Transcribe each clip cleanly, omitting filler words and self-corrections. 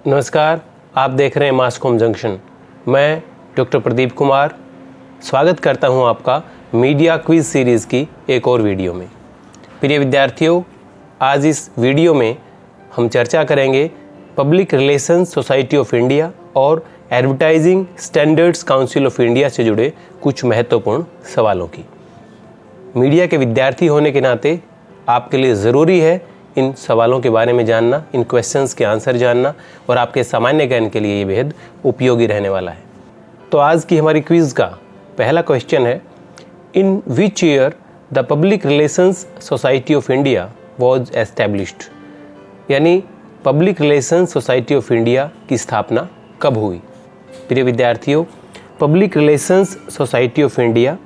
नमस्कार, आप देख रहे हैं मासकॉम जंक्शन। मैं डॉक्टर प्रदीप कुमार स्वागत करता हूं आपका मीडिया क्विज सीरीज़ की एक और वीडियो में। प्रिय विद्यार्थियों, आज इस वीडियो में हम चर्चा करेंगे public relations society of India और advertising standards council of India से जुड़े कुछ महत्वपूर्ण सवालों की। मीडिया के विद्यार्थी होने के नाते आपके लिए ज़रूरी है इन सवालों के बारे में जानना, इन क्वेश्चंस के आंसर जानना, और आपके सामान्य ज्ञान के लिए ये बेहद उपयोगी रहने वाला है। तो आज की हमारी क्विज़ का पहला क्वेश्चन है, in which year the public relations society of India was established. यानी public relations society of India की स्थापना कब हुई। प्रिय विद्यार्थियों, public relations society of India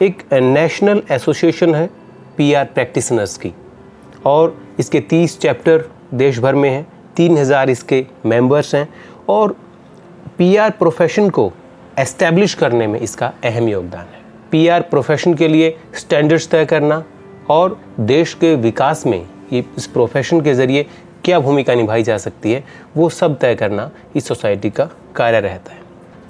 एक नेशनल एसोसिएशन है पीआर प्रैक्टिशनर्स की, और इसके 30 चैप्टर देश भर में हैं, 3000 इसके मेंबर्स हैं, और पीआर प्रोफेशन को एस्टैब्लिश करने में इसका अहम योगदान है। पीआर प्रोफेशन के लिए स्टैंडर्ड्स तय करना और देश के विकास में ये इस प्रोफेशन के ज़रिए क्या भूमिका निभाई जा सकती है, वो सब तय करना इस सोसाइटी का कार्य रहता है।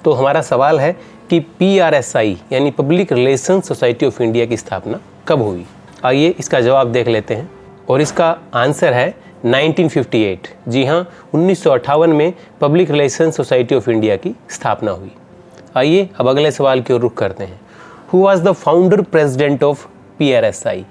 तो हमारा सवाल है कि PRSI यानी public relations society of India की स्थापना कब हुई। आइए इसका जवाब देख लेते हैं, और इसका आंसर है 1958। जी हाँ, 1958 में public relations society of India की स्थापना हुई। आइए अब अगले सवाल की ओर रुख करते हैं। Who was the founder president of PRSI।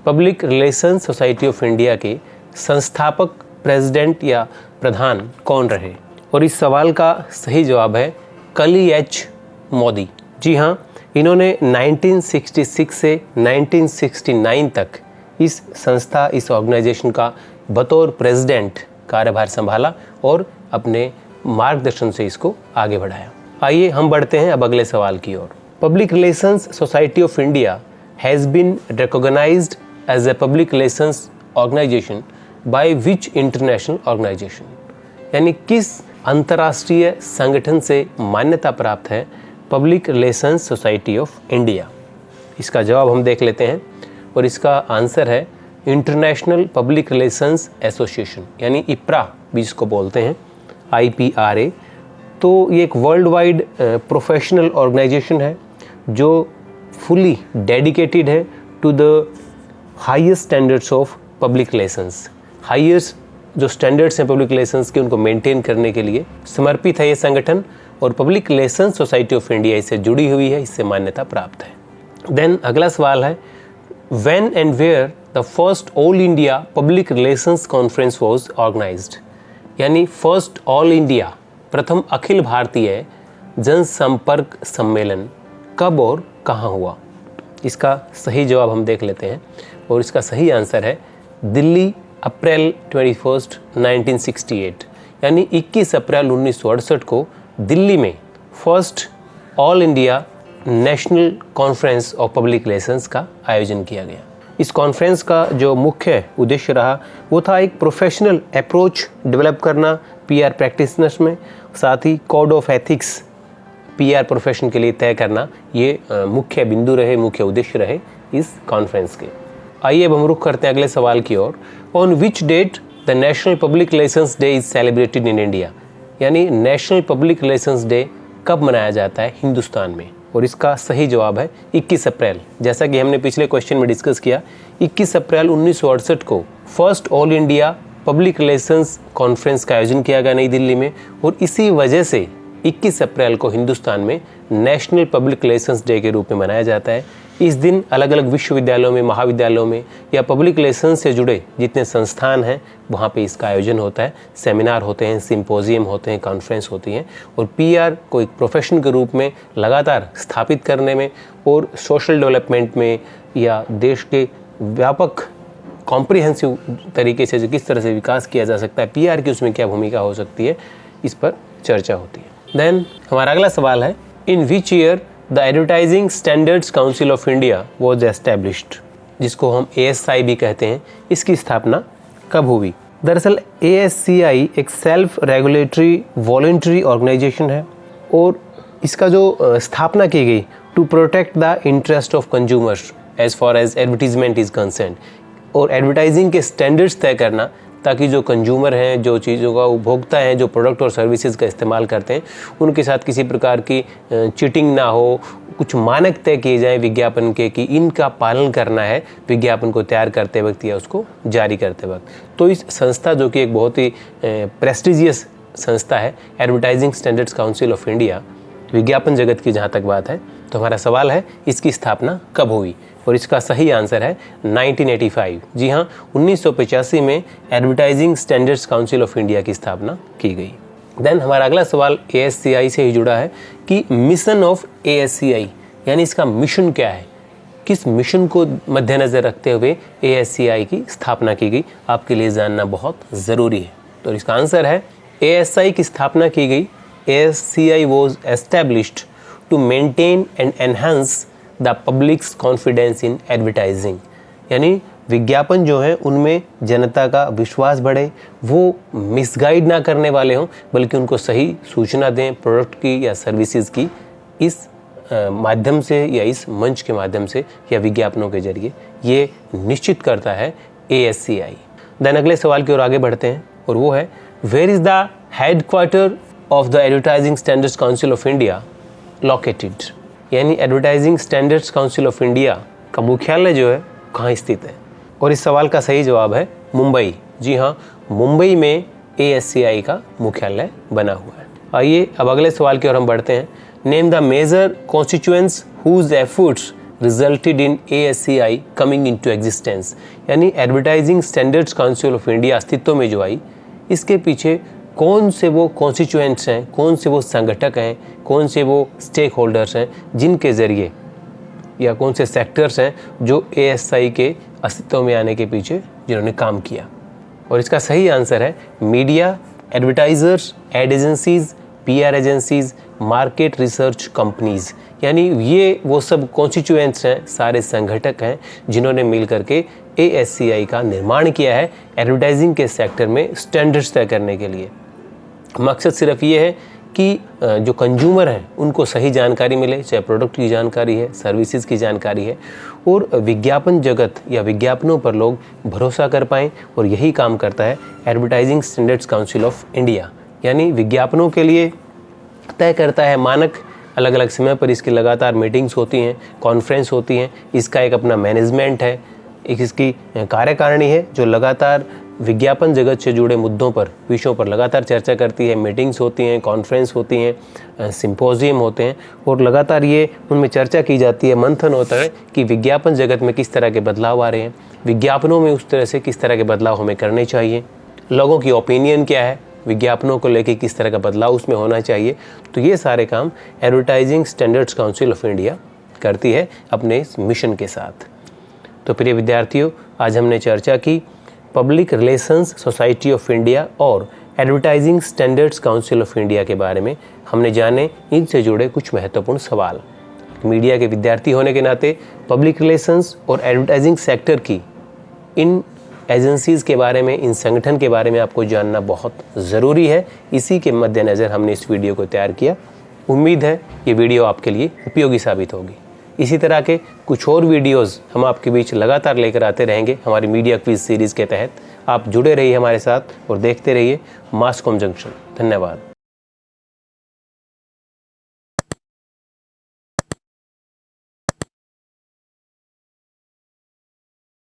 Public relations society of India के संस्थापक प्रेसिडेंट या प्रधान कौन रहे। और इस सवाल का सही जवाब है कली एच मोदी। जी हाँ, इन्होंने 1966 से 1969 तक इस संस्था, इस ऑर्गेनाइजेशन का बतौर प्रेसिडेंट कार्यभार संभाला और अपने मार्गदर्शन से इसको आगे बढ़ाया। आइए हम बढ़ते हैं अब अगले सवाल की ओर। Public relations society of India has been recognised as a public relations organisation by which international organisation. यानी किस अंतर्राष्ट्रीय संगठन से मान्यता प्राप्त है public relations society of India. इसका जवाब हम देख लेते हैं, और इसका आंसर है इंटरनेशनल पब्लिक रिलेशंस एसोसिएशन, यानी IPRA भी इसको बोलते हैं, IPRA। तो ये एक वर्ल्ड वाइड प्रोफेशनल ऑर्गेनाइजेशन है जो फुली डेडिकेटेड है to the highest standards of public relations. Highest जो स्टैंडर्ड्स हैं पब्लिक रिलेशंस के, उनको मेंटेन करने के लिए समर्पित है ये संगठन, और public relations society of India इससे जुड़ी हुई है, इससे मान्यता प्राप्त है। देन अगला सवाल है, When and where the first All India Public Relations Conference was organized। यानी फर्स्ट ऑल इंडिया, प्रथम अखिल भारतीय जनसंपर्क सम्मेलन कब और कहाँ हुआ। इसका सही जवाब हम देख लेते हैं, और इसका सही आंसर है दिल्ली, अप्रैल 21, 1968। यानी 21 अप्रैल 1968 को दिल्ली में first all India national conference of public relations का आयोजन किया गया। इस कॉन्फ्रेंस का जो मुख्य उद्देश्य रहा वो था एक प्रोफेशनल अप्रोच डेवलप करना पीआर प्रैक्टिशनर्स में, साथ ही code of ethics PR profession के लिए तय करना, ये मुख्य बिंदु रहे, मुख्य उद्देश्य रहे इस कॉन्फ्रेंस के। आइए अब हम रुख करते हैं अगले सवाल की ओर। On which date the national public relations day is celebrated in India. यानी नेशनल पब्लिक रिलेशंस डे कब मनाया जाता है हिंदुस्तान में। और इसका सही जवाब है 21 अप्रैल। जैसा कि हमने पिछले क्वेश्चन में डिस्कस किया, 21 अप्रैल 1968 को first all India public relations conference का आयोजन किया गया नई दिल्ली में, और इसी वजह से 21 अप्रैल को हिंदुस्तान में नेशनल पब्लिक रिलेशंस डे के रूप में मनाया जाता है। इस दिन अलग अलग विश्वविद्यालयों में, महाविद्यालयों में या पब्लिक रिलेशंस से जुड़े जितने संस्थान हैं वहाँ पे इसका आयोजन होता है। सेमिनार होते हैं, सिंपोजियम होते हैं, कॉन्फ्रेंस होती हैं, और पीआर को एक प्रोफेशन के रूप में लगातार स्थापित करने में और सोशल डेवलपमेंट में या देश के व्यापक कॉम्प्रिहेंसिव तरीके से जो किस तरह से विकास किया जा सकता है, पीआर की उसमें क्या भूमिका हो सकती है, इस पर चर्चा होती है। देन हमारा अगला सवाल है, in which year the advertising standards council of India was established, जिसको हम ASI भी कहते हैं, इसकी स्थापना कब हुई। दरअसल ASCI एक सेल्फ रेगुलेटरी वॉलंटरी ऑर्गेनाइजेशन है, और इसका जो स्थापना की गई to protect the interest of consumers as far as advertisement is concern, और एडवर्टाइजिंग के स्टैंडर्ड्स तय करना ताकि जो कंज्यूमर हैं, जो चीज़ों का उपभोक्ता हैं, जो प्रोडक्ट और सर्विसेज का इस्तेमाल करते हैं, उनके साथ किसी प्रकार की चीटिंग ना हो। कुछ मानक तय किए जाएं विज्ञापन के कि इनका पालन करना है विज्ञापन को तैयार करते वक्त या उसको जारी करते वक्त। तो इस संस्था, जो कि एक बहुत ही प्रेस्टिजियस संस्था है, advertising standards council of India, विज्ञापन जगत की जहाँ तक बात है, तो हमारा सवाल है इसकी स्थापना कब हुई, और इसका सही आंसर है 1985। जी हाँ, 1985 में advertising standards council of India की स्थापना की गई। देन हमारा अगला सवाल ASCI से ही जुड़ा है कि मिशन ऑफ ASCI यानी इसका मिशन क्या है, किस मिशन को मद्देनज़र रखते हुए ASCI की स्थापना की गई, आपके लिए जानना बहुत ज़रूरी है। तो इसका आंसर है ASI की स्थापना की गई। ASCI was established to maintain and enhance the public's confidence in advertising, यानी विज्ञापन जो है उनमें जनता का विश्वास बढ़े, वो मिसगाइड ना करने वाले हों, बल्कि उनको सही सूचना दें प्रोडक्ट की या सर्विसेज की, इस माध्यम से या इस मंच के माध्यम से या विज्ञापनों के जरिए, ये निश्चित करता है ASCI। देन अगले सवाल की ओर आगे बढ़ते हैं, और वो है where is the headquarter of the advertising standards council of India located, यानी advertising standards council of India का मुख्यालय जो है कहाँ स्थित है, और इस सवाल का सही जवाब है मुंबई। जी हाँ, मुंबई में ASCI का मुख्यालय बना हुआ है। आइए अब अगले सवाल की ओर हम बढ़ते हैं। Name the major constituents whose efforts resulted in ASCI coming into existence, यानी advertising standards council of India अस्तित्व में जो आई, इसके पीछे कौन से वो कॉन्स्टिट्यूएंट्स हैं, कौन से वो संगठक हैं, कौन से वो स्टेक होल्डर्स हैं जिनके ज़रिए, या कौन से सेक्टर्स हैं जो ASI के अस्तित्व में आने के पीछे जिन्होंने काम किया। और इसका सही आंसर है media, advertisers, ad agencies, PR agencies, market research companies, यानी ये वो सब कॉन्स्टिट्यूएंट्स हैं, सारे संगठक हैं जिन्होंने मिल करके ASCI का निर्माण किया है एडवर्टाइजिंग के सेक्टर में स्टैंडर्ड्स तय करने के लिए। मकसद सिर्फ ये है कि जो कंज्यूमर हैं उनको सही जानकारी मिले, चाहे प्रोडक्ट की जानकारी है, सर्विसेज की जानकारी है, और विज्ञापन जगत या विज्ञापनों पर लोग भरोसा कर पाएँ, और यही काम करता है advertising standards council of India, यानी विज्ञापनों के लिए तय करता है मानक। अलग अलग समय पर इसकी लगातार मीटिंग्स होती हैं, कॉन्फ्रेंस होती हैं, इसका एक अपना मैनेजमेंट है, एक इसकी कार्यकारिणी है जो लगातार विज्ञापन जगत से जुड़े मुद्दों पर, विषयों पर लगातार चर्चा करती है। मीटिंग्स होती हैं, कॉन्फ्रेंस होती हैं, सिंपोजियम होते हैं, और लगातार ये उनमें चर्चा की जाती है, मंथन होता है कि विज्ञापन जगत में किस तरह के बदलाव आ रहे हैं, विज्ञापनों में उस तरह से किस तरह के बदलाव हमें करने चाहिए, लोगों की ओपिनियन क्या है, विज्ञापनों को लेके किस तरह का बदलाव उसमें होना चाहिए। तो ये सारे काम advertising standards council of India करती है अपने इस मिशन के साथ। तो प्रिय विद्यार्थियों, आज हमने चर्चा की public relations society of India और advertising standards council of India के बारे में। हमने जाने इनसे जुड़े कुछ महत्वपूर्ण सवाल। मीडिया के विद्यार्थी होने के नाते पब्लिक रिलेशंस और एडवर्टाइजिंग सेक्टर की इन एजेंसीज़ के बारे में, इन संगठन के बारे में आपको जानना बहुत ज़रूरी है। इसी के मद्देनज़र हमने इस वीडियो को तैयार किया। उम्मीद है ये वीडियो आपके लिए उपयोगी साबित होगी। इसी तरह के कुछ और वीडियोस हम आपके बीच लगातार लेकर आते रहेंगे हमारी मीडिया क्विज सीरीज़ के तहत। आप जुड़े रहिए हमारे साथ और देखते रहिए मास कॉम जंक्शन। धन्यवाद।